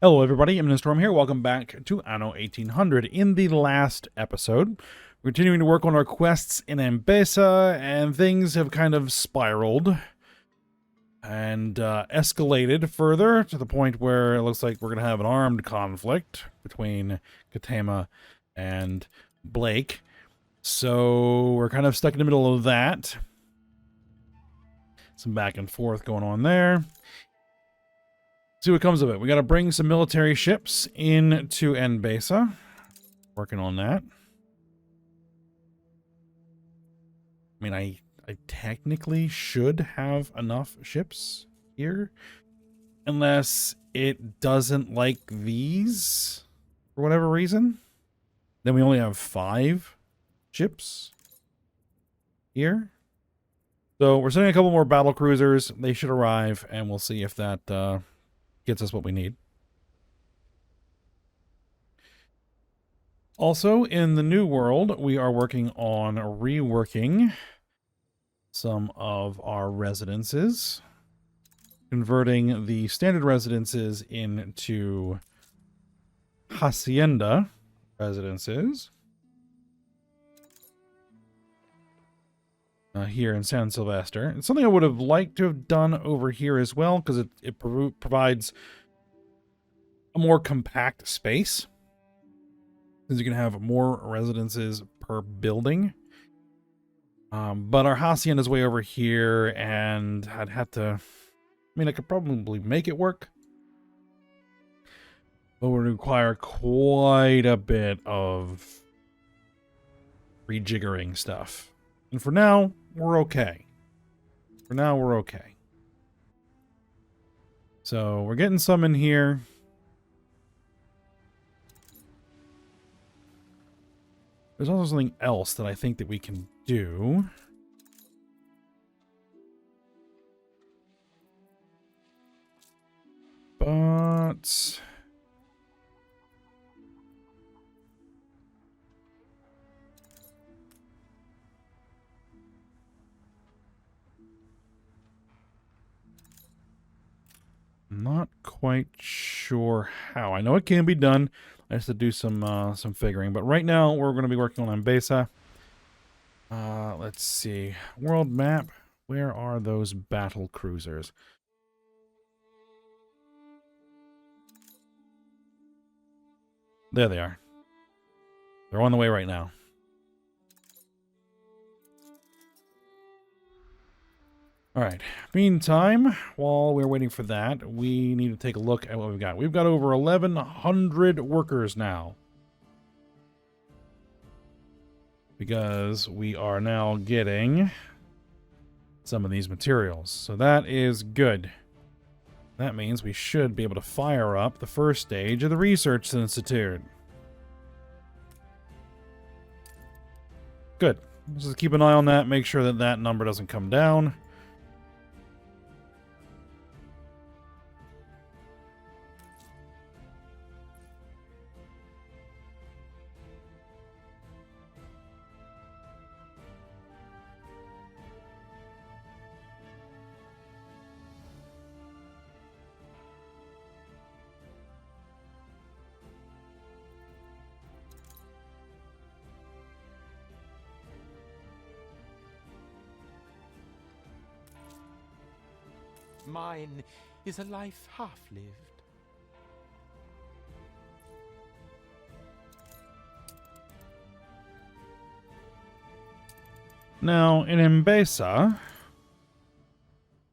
Hello everybody, I'm Storm here. Welcome back to Anno 1800. In the last episode, we're continuing to work on our quests in Ambesa, and things have kind of spiraled and escalated further to the point where it looks like we're going to have an armed conflict between Katema and Blake. So we're kind of stuck in the middle of that. Some back and forth going on there. See what comes of it. We got to bring some military ships into Ambesa. Working on that. I mean, I technically should have enough ships here. Unless it doesn't like these for whatever reason. Then we only have 5 ships here. So we're sending a couple more battle cruisers. They should arrive, and we'll see if that gets us what we need. Also, in the new world, we are working on reworking some of our residences, converting the standard residences into hacienda residences here in San Silvestre. It's something I would have liked to have done over here as well, because it provides a more compact space, because you can have more residences per building. But our hacienda is way over here, and I'd have to... I mean, I could probably make it work, but it would require quite a bit of rejiggering stuff. And for now, we're okay. For now, we're okay. So, we're getting some in here. There's also something else that I think that we can do. But... not quite sure how. I know it can be done. I have to do some figuring. But right now, we're going to be working on Ambesa. Let's see. World map. Where are those battle cruisers? There they are. They're on the way right now. Alright, meantime, while we're waiting for that, we need to take a look at what we've got. We've got over 1,100 workers now. Because we are now getting some of these materials. So that is good. That means we should be able to fire up the first stage of the Research Institute. Good. Just keep an eye on that, make sure that that number doesn't come down. Mine is a life half-lived. Now, in Ambesa,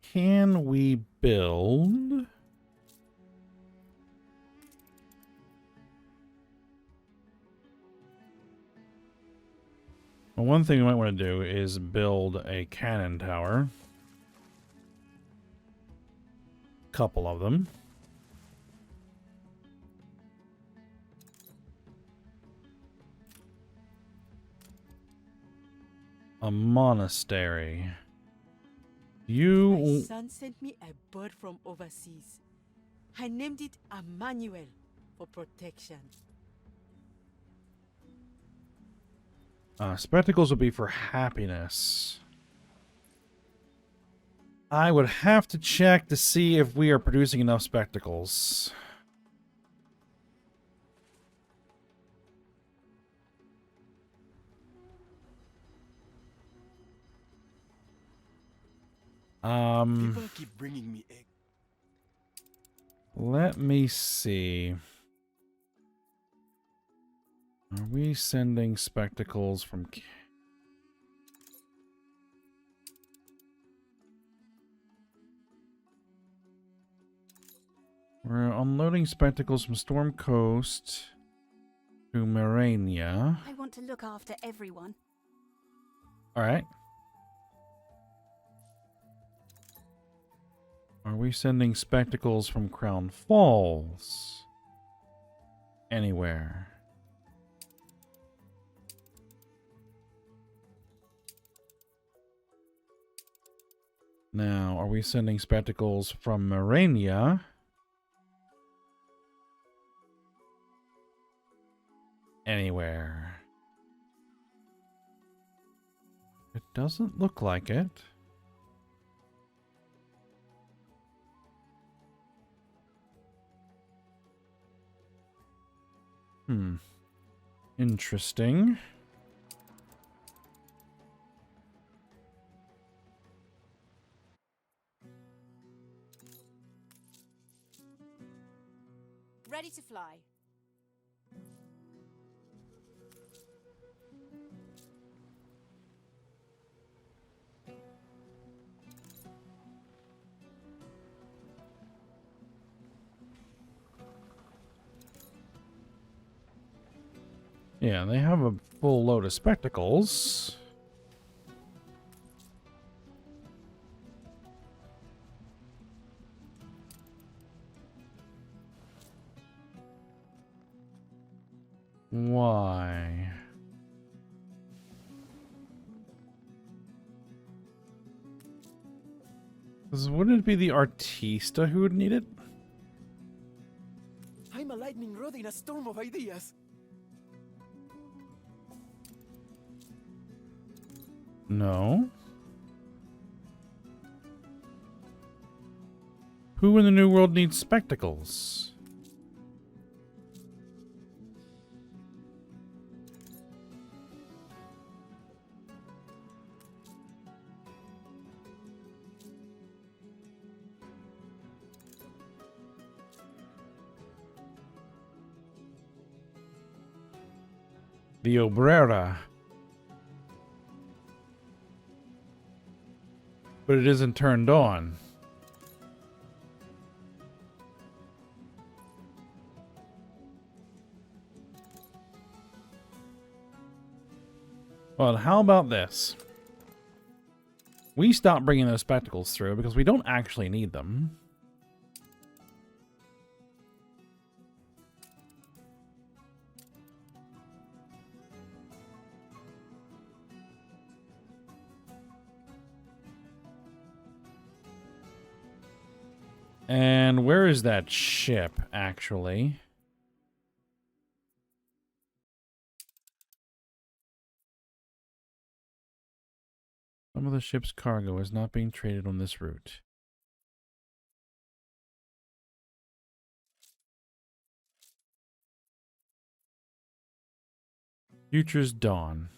can we build... Well, one thing we might want to do is build a cannon tower. Couple of them. A monastery. My son sent me a bird from overseas. I named it Emmanuel for protection. Spectacles would be for happiness. I would have to check to see if we are producing enough spectacles. People keep bringing me eggs. Let me see. Are we sending spectacles from... We're unloading spectacles from Storm Coast to Morania. I want to look after everyone. Alright. Are we sending spectacles from Crown Falls? Anywhere? Now, are we sending spectacles from Morania? Anywhere? It doesn't look like it. Interesting. Ready to fly. Yeah, they have a full load of spectacles. Why? Wouldn't it be the Artista who would need it? I'm a lightning rod in a storm of ideas. No. Who in the New World needs spectacles? The Obrera. But it isn't turned on. Well, how about this? We stop bringing those spectacles through because we don't actually need them. And where is that ship, actually? Some of the ship's cargo is not being traded on this route. Future's Dawn.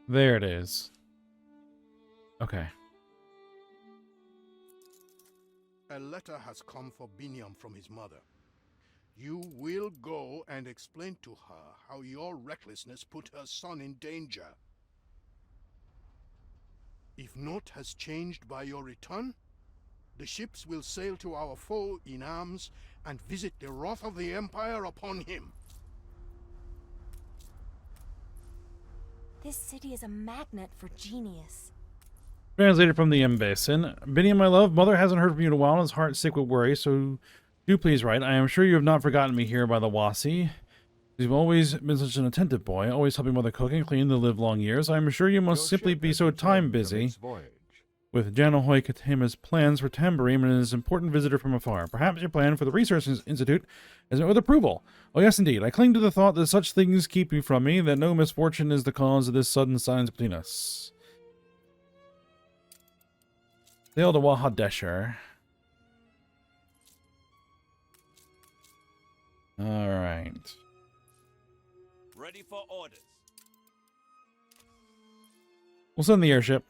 There it is. Okay. A letter has come for Biniam from his mother. You will go and explain to her how your recklessness put her son in danger. If naught has changed by your return, the ships will sail to our foe in arms and visit the wrath of the Empire upon him. This city is a magnet for genius. Translated from the Basin. Biddy, my love, mother hasn't heard from you in a while and is heart sick with worry, so do please write. I am sure you have not forgotten me here by the Wasi. You've always been such an attentive boy, always helping mother cook and clean the livelong years. I am sure you must simply be so time busy. Voyage. with Janahoy Katema's plans for Tamborim and his important visitor from afar. Perhaps your plan for the Research Institute is met with approval. Oh yes, indeed. I cling to the thought that such things keep you from me, that no misfortune is the cause of this sudden silence between us. Sail to Wahadesher. Alright. Ready for orders. We'll send the airship.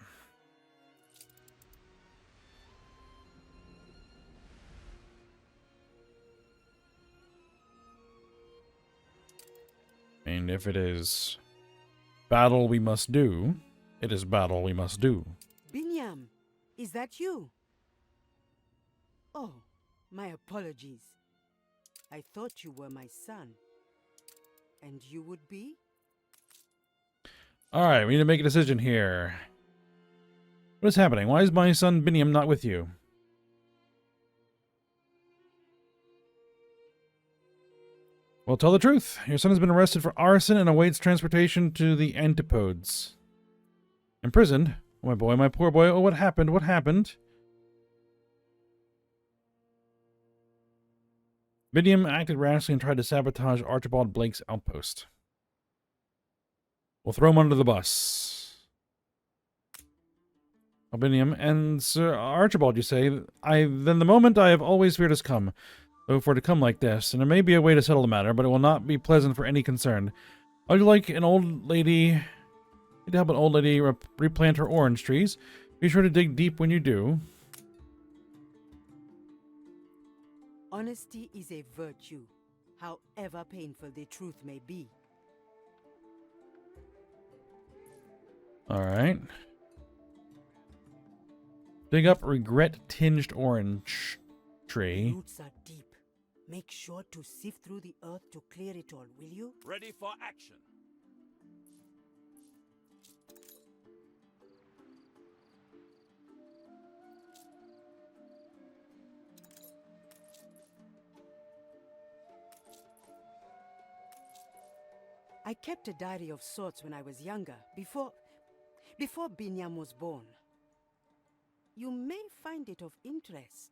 And if it is battle we must do, it is battle we must do. Binyam, is that you? Oh, my apologies. I thought you were my son. And you would be? Alright, we need to make a decision here. What is happening? Why is my son Binyam not with you? Well, tell the truth. Your son has been arrested for arson and awaits transportation to the Antipodes. Imprisoned? Oh, my boy, my poor boy. Oh, what happened? What happened? Binyam acted rashly and tried to sabotage Archibald Blake's outpost. We'll throw him under the bus. Binyam and Sir Archibald, you say? Then the moment I have always feared has come. Though for it to come like this, and there may be a way to settle the matter, but it will not be pleasant for any concerned. I'd like an old lady... Need to help an old lady replant her orange trees. Be sure to dig deep when you do. Honesty is a virtue, however painful the truth may be. Alright. Dig up regret-tinged orange tree. Roots are deep. Make sure to sift through the earth to clear it all, will you? Ready for action. I kept a diary of sorts when I was younger, before Binyam was born. You may find it of interest.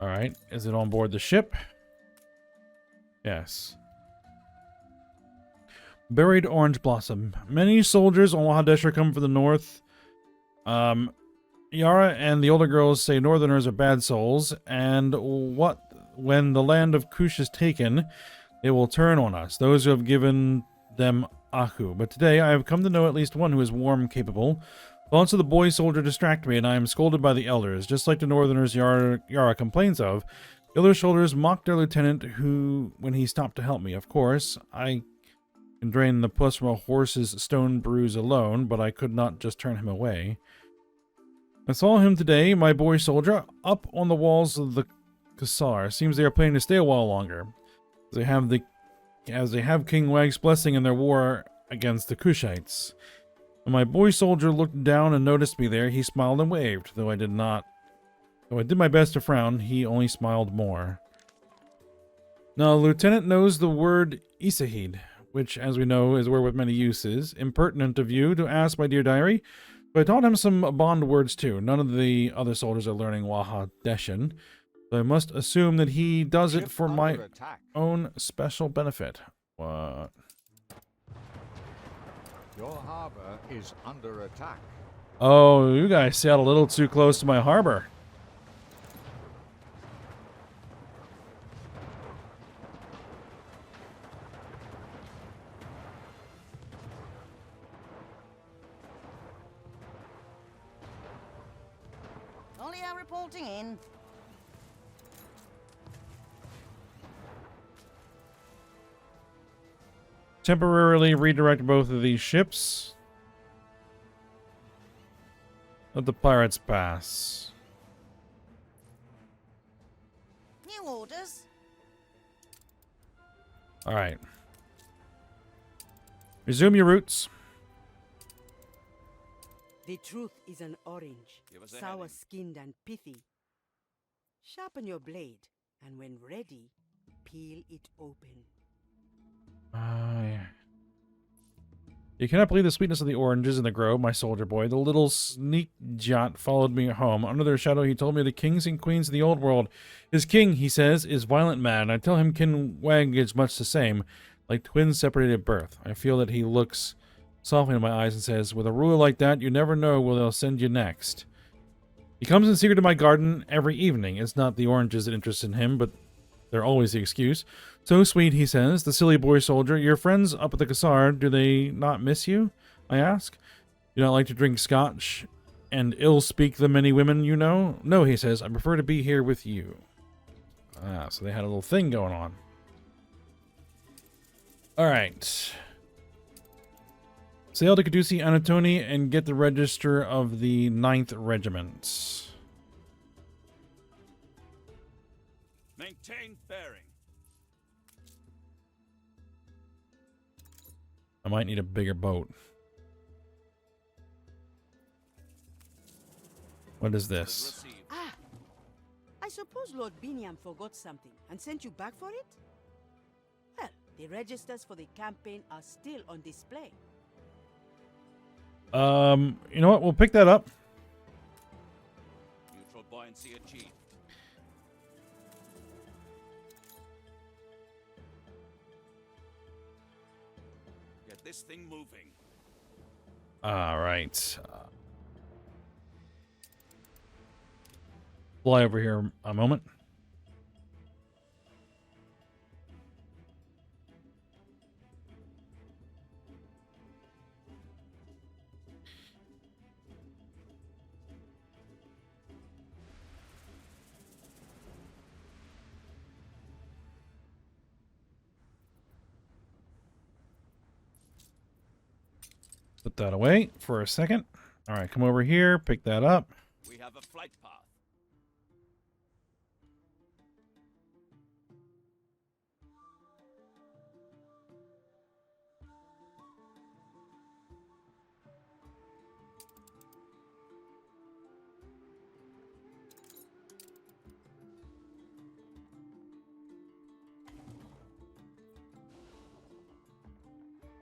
Alright, is it on board the ship? Yes. Buried orange blossom. Many soldiers on Wahadesher come from the north. Yara and the older girls say northerners are bad souls, and when the land of Kush is taken, they will turn on us, those who have given them Aku. But today I have come to know at least one who is warm, capable. Thoughts of the boy soldier distract me, and I am scolded by the elders, just like the northerners Yara complains of. The other soldiers mocked their lieutenant, who, when he stopped to help me, of course, I can drain the pus from a horse's stone bruise alone, but I could not just turn him away. I saw him today, my boy soldier, up on the walls of the Kassar. Seems they are planning to stay a while longer. As they have King Wag's blessing in their war against the Kushites. When my boy soldier looked down and noticed me there, he smiled and waved, though I did my best to frown, he only smiled more. Now, the lieutenant knows the word Isahid, which, as we know, is a word with many uses. Impertinent of you to ask, my dear diary, but I taught him some bond words too. None of the other soldiers are learning Wahadeshan, so I must assume that he does it for my own special benefit. What? Your harbor is under attack. Oh, you guys sailed a little too close to my harbor. Olio reporting in. Temporarily redirect both of these ships. Let the pirates pass. New orders. Alright. Resume your routes. The truth is an orange, Give us a sour-skinned and pithy. Sharpen your blade, and when ready, peel it open. Yeah. You cannot believe the sweetness of the oranges in the grove, my soldier boy. The little sneak jot followed me home. Under their shadow, he told me the kings and queens of the old world. His king, he says, is violent mad. I tell him King Wag is much the same, like twins separated at birth. I feel that he looks softly in my eyes and says, with a ruler like that, you never know where they'll send you next. He comes in secret to my garden every evening. It's not the oranges that interest in him, but they're always the excuse. So sweet, he says, the silly boy soldier. Your friends up at the Cassar, do they not miss you? I ask. You don't like to drink scotch and ill speak the many women you know? No, he says, I prefer to be here with you. Ah, so they had a little thing going on. Alright. Sail to Caducei Anatoni and get the register of the 9th Regiment. Maintain bearing. I might need a bigger boat. What is this? Received. Ah! I suppose Lord Biniam forgot something and sent you back for it? Well, the registers for the campaign are still on display. You know what? We'll pick that up. Neutral buoyancy achieved. Get this thing moving. All right. Fly over here a moment. Put that away for a second. All right, come over here, pick that up. We have a flight path.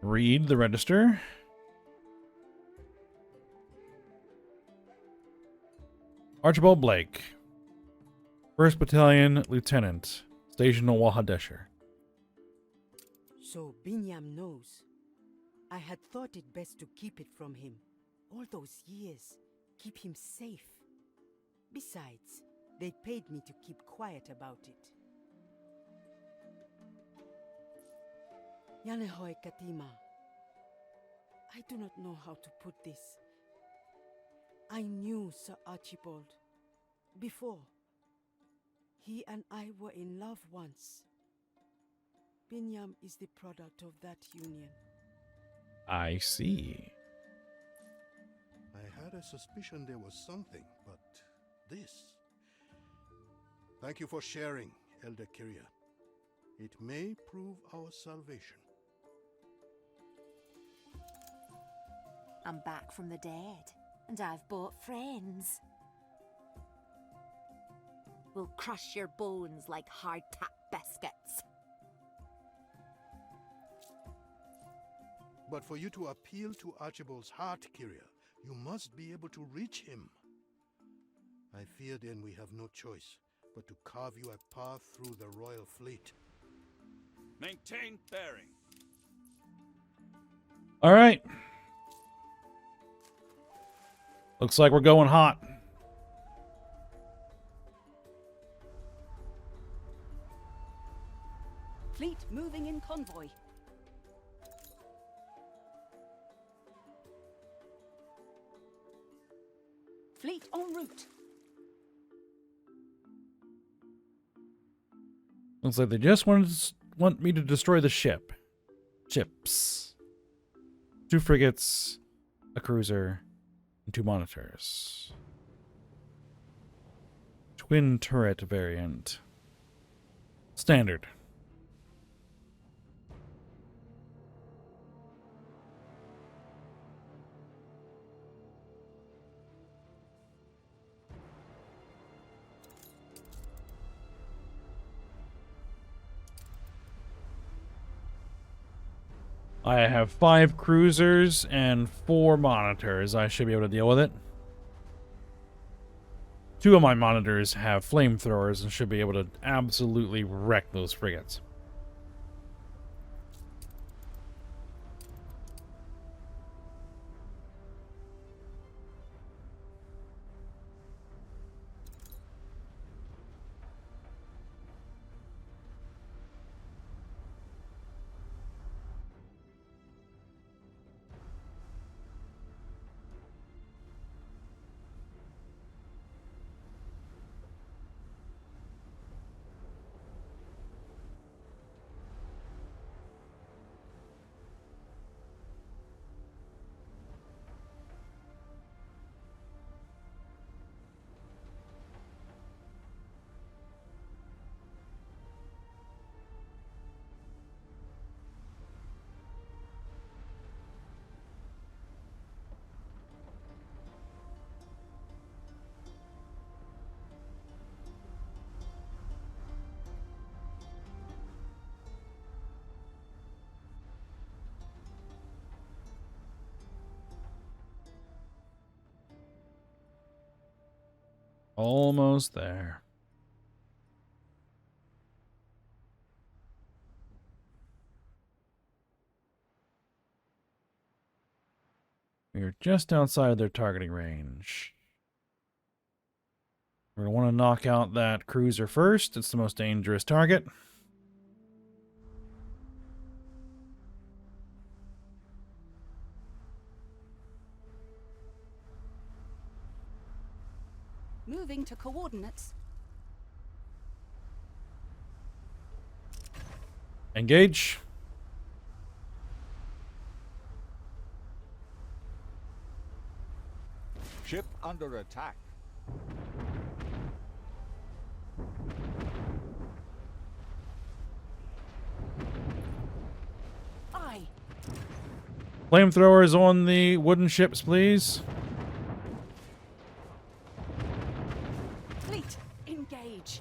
Read the register. Archibald Blake, 1st Battalion Lieutenant, stationed at Wahadesher. So Binyam knows. I had thought it best to keep it from him. All those years, keep him safe. Besides, they paid me to keep quiet about it. Yanehoy Katima. I do not know how to put this. I knew Sir Archibald before. He and I were in love once. Binyam is the product of that union. I see. I had a suspicion there was something, but this... Thank you for sharing, Elder Kyria. It may prove our salvation. I'm back from the dead, and I've bought friends. We'll crush your bones like hardtack biscuits. But for you to appeal to Archibald's heart, Kyria, you must be able to reach him. I fear then we have no choice but to carve you a path through the royal fleet. Maintain bearing. All right. Looks like we're going hot. Fleet moving in convoy. Fleet en route. Looks like they just want me to destroy the ship. Ships. 2 frigates, a cruiser, and 2 monitors. Twin turret variant. Standard. I have 5 cruisers and 4 monitors. I should be able to deal with it. 2 of my monitors have flamethrowers and should be able to absolutely wreck those frigates. Almost there. We're just outside their targeting range. We're going to want to knock out that cruiser first. It's the most dangerous target. Moving to coordinates. Engage. Ship under attack. Aye. Flamethrowers on the wooden ships, please. Fleet, engage.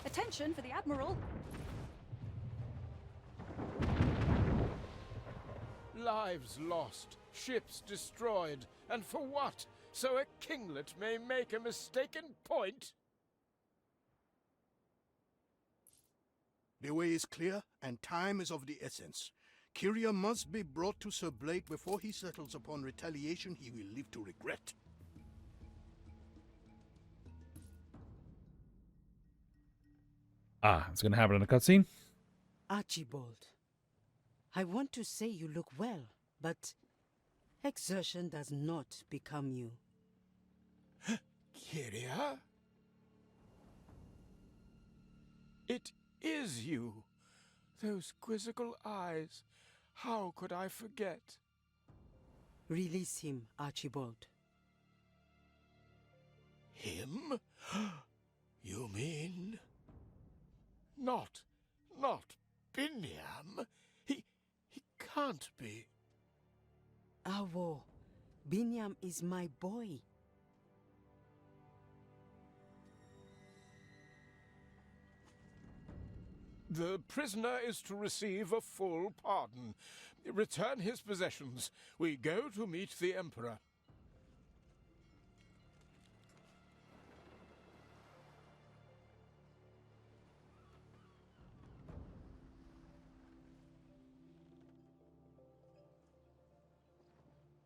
Attention for the Admiral. Lives lost, ships destroyed, and for what? So a kinglet may make a mistaken point? The way is clear, and time is of the essence. Kyria must be brought to Sir Blake before he settles upon retaliation he will live to regret. Ah, it's going to happen in a cutscene. Archibald, I want to say you look well, but exertion does not become you. Kyria? It is you. Those quizzical eyes. How could I forget? Release him, Archibald. Him? You mean? Not Binyam. He can't be. Awo, Binyam is my boy. The prisoner is to receive a full pardon. Return his possessions. We go to meet the Emperor.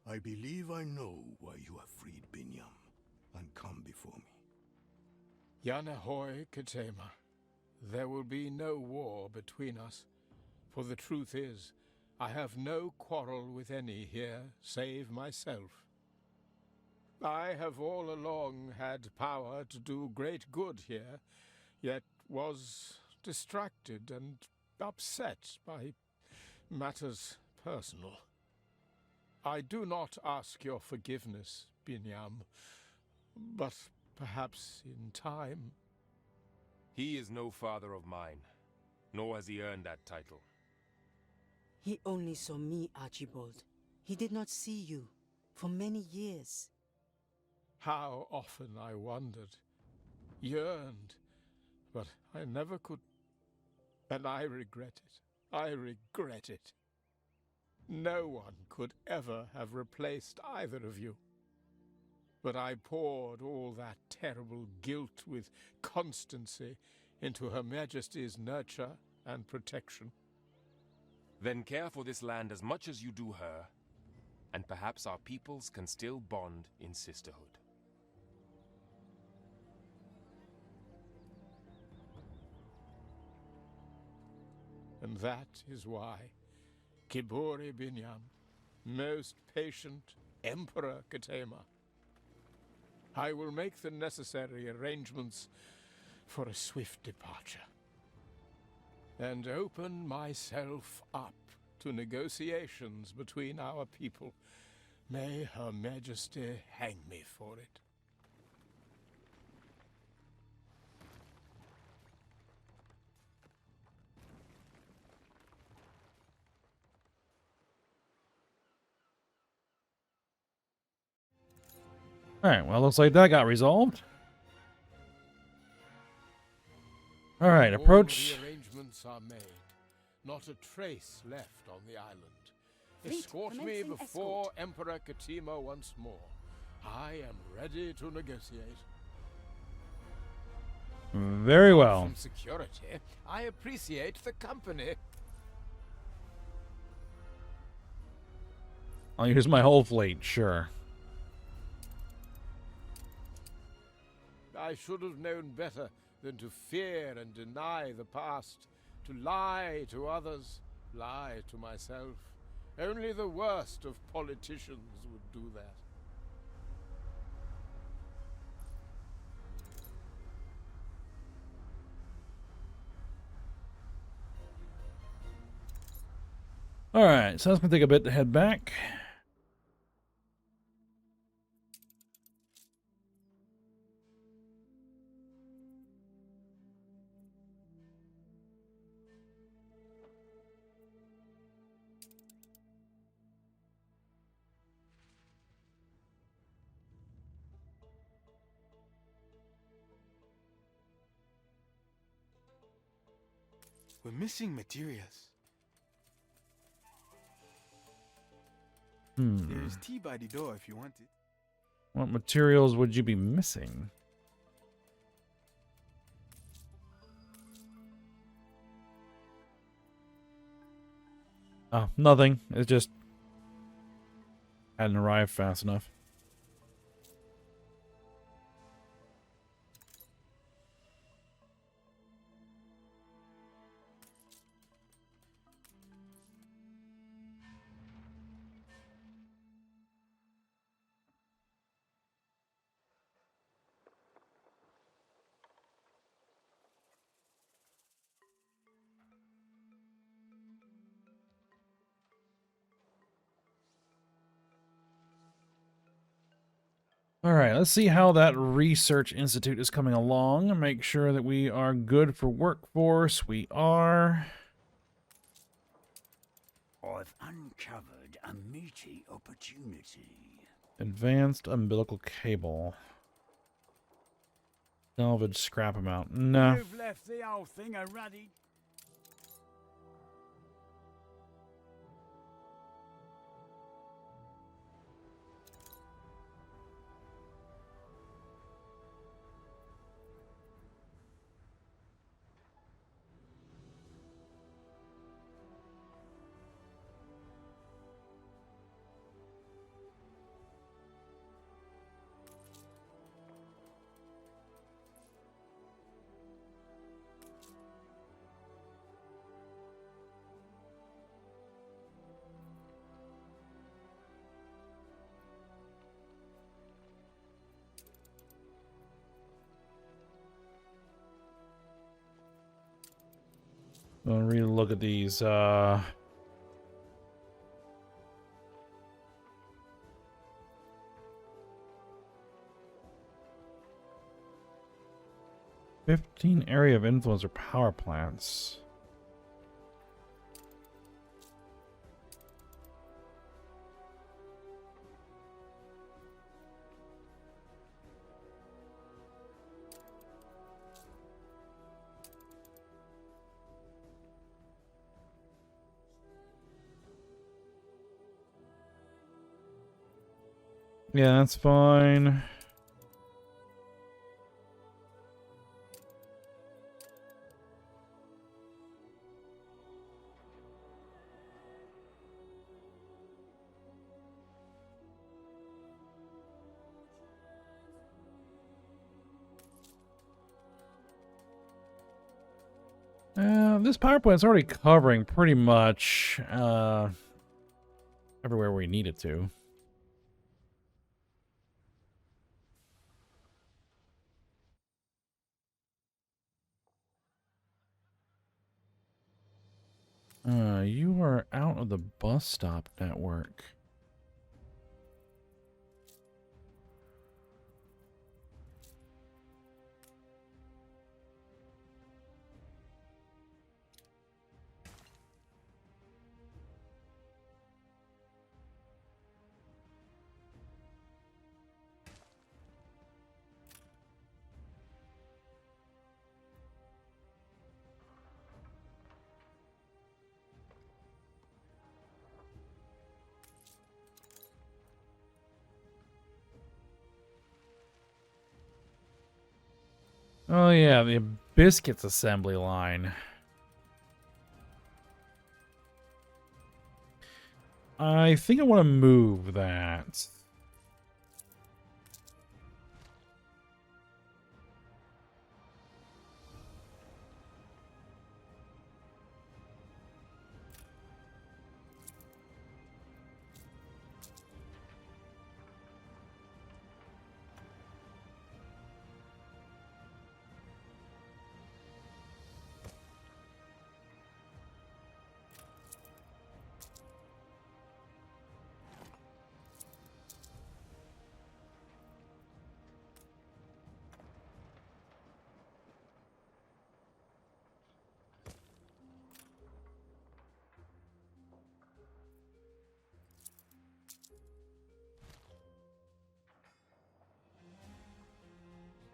I believe I know why you have freed Binyam and come before me. Yanahoy Katema, there will be no war between us. For the truth is, I have no quarrel with any here save myself. I have all along had power to do great good here, yet was distracted and upset by matters personal. I do not ask your forgiveness, Binyam, but perhaps in time. He is no father of mine, nor has he earned that title. He only saw me, Archibald. He did not see you. for many years. How often I wondered, yearned, but I never could. And I regret it. I regret it. No one could ever have replaced either of you. But I poured all that terrible guilt with constancy into Her Majesty's nurture and protection. Then care for this land as much as you do her, and perhaps our peoples can still bond in sisterhood. And that is why Kibori Binyam, most patient Emperor Katema, I will make the necessary arrangements for a swift departure, and open myself up to negotiations between our people. May Her Majesty hang me for it. Alright, well, looks like that got resolved. Alright, approach. All the arrangements are made. Not a trace left on the island. Fleet Escort me commencing before escort. Emperor Katimo once more. I am ready to negotiate. Very well. From security, I appreciate the company. I'll use my whole fleet, sure. I should have known better than to fear and deny the past, to lie to others, lie to myself. Only the worst of politicians would do that. Alright, so that's going to take a bit to head back. We're missing materials. There's tea by the door if you want it. What materials would you be missing? Oh, nothing. It just hadn't arrived fast enough. All right, let's see how that research institute is coming along and make sure that we are good for workforce. We are. I've uncovered a meaty opportunity. Advanced umbilical cable. Salvage scrap amount. No. You've left the old thing a ruddy. I'll really look at these. 15 area of influence or power plants. Yeah, that's fine. This power plant's already covering pretty much everywhere we need it to. You are out of the bus stop network. Oh yeah, the biscuits assembly line. I think I want to move that.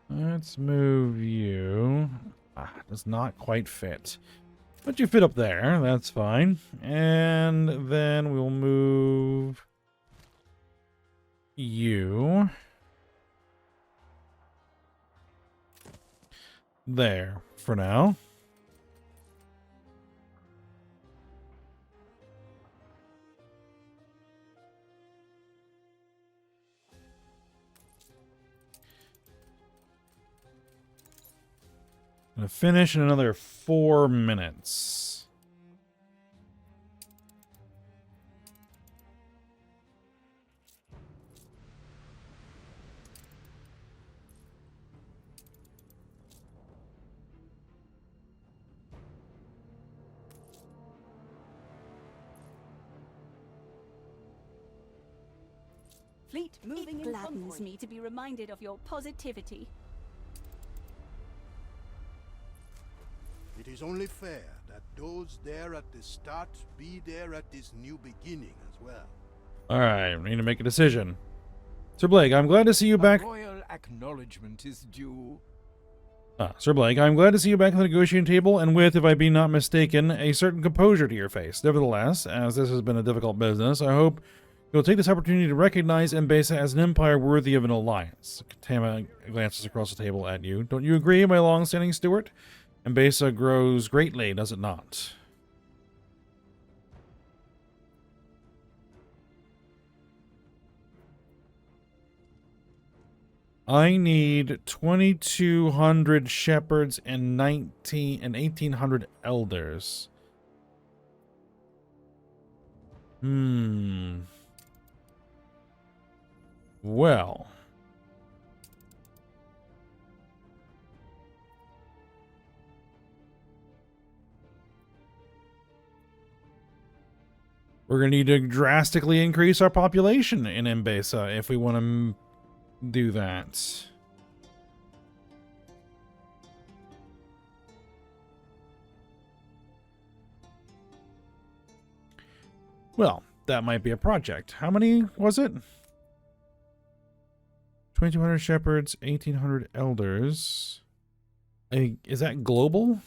Let's move you. Does not quite fit. But you fit up there. That's fine. And then we'll move you there for now. Gonna finish in another 4 minutes. Fleet moving It in gladdens gladdens me to be reminded of your positivity. It is only fair that those there at the start be there at this new beginning as well. Alright, we need to make a decision. Sir Blake, I'm glad to see you back. Royal acknowledgement is due. Sir Blake, I'm glad to see you back on the negotiating table, and with, if I be not mistaken, a certain composure to your face. Nevertheless, as this has been a difficult business, I hope you'll take this opportunity to recognize Mbesa as an empire worthy of an alliance. Tama glances across the table at you. Don't you agree, my long-standing steward? Mbesa grows greatly, does it not? I need 2,200 shepherds and 1,800 elders. Well. We're going to need to drastically increase our population in Mbesa if we want to do that. Well, that might be a project. How many was it? 2,200 shepherds, 1,800 elders. Is that global?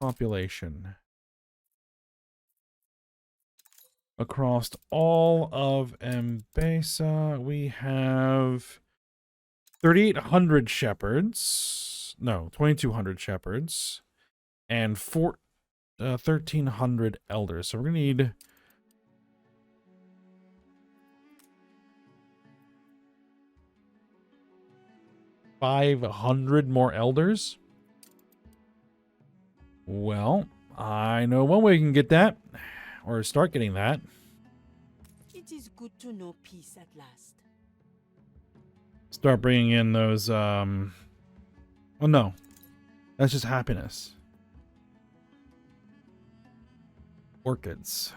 Population. across all of Mbesa, we have 3,800 shepherds. No, 2,200 shepherds. And 1,300 elders. So we're going to need... $500 more elders. Well, I know one way we can get that, or start getting that. It is good to know peace at last. Start bringing in those, oh no, that's just happiness. Orchids.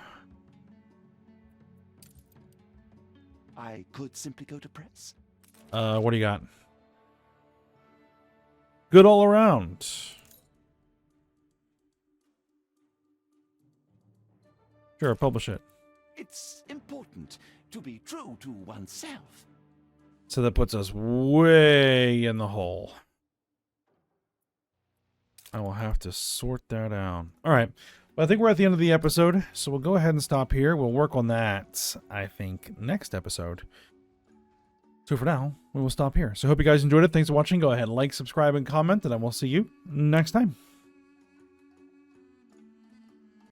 I could simply go to press. What do you got? Good all around. Sure, publish it. It's important to be true to oneself. So that puts us way in the hole. I will have to sort that out. All right. Well, I think we're at the end of the episode, so we'll go ahead and stop here. We'll work on that, I think, next episode. So for now, we will stop here. So I hope you guys enjoyed it. Thanks for watching. Go ahead and like, subscribe, and comment, and I will see you next time.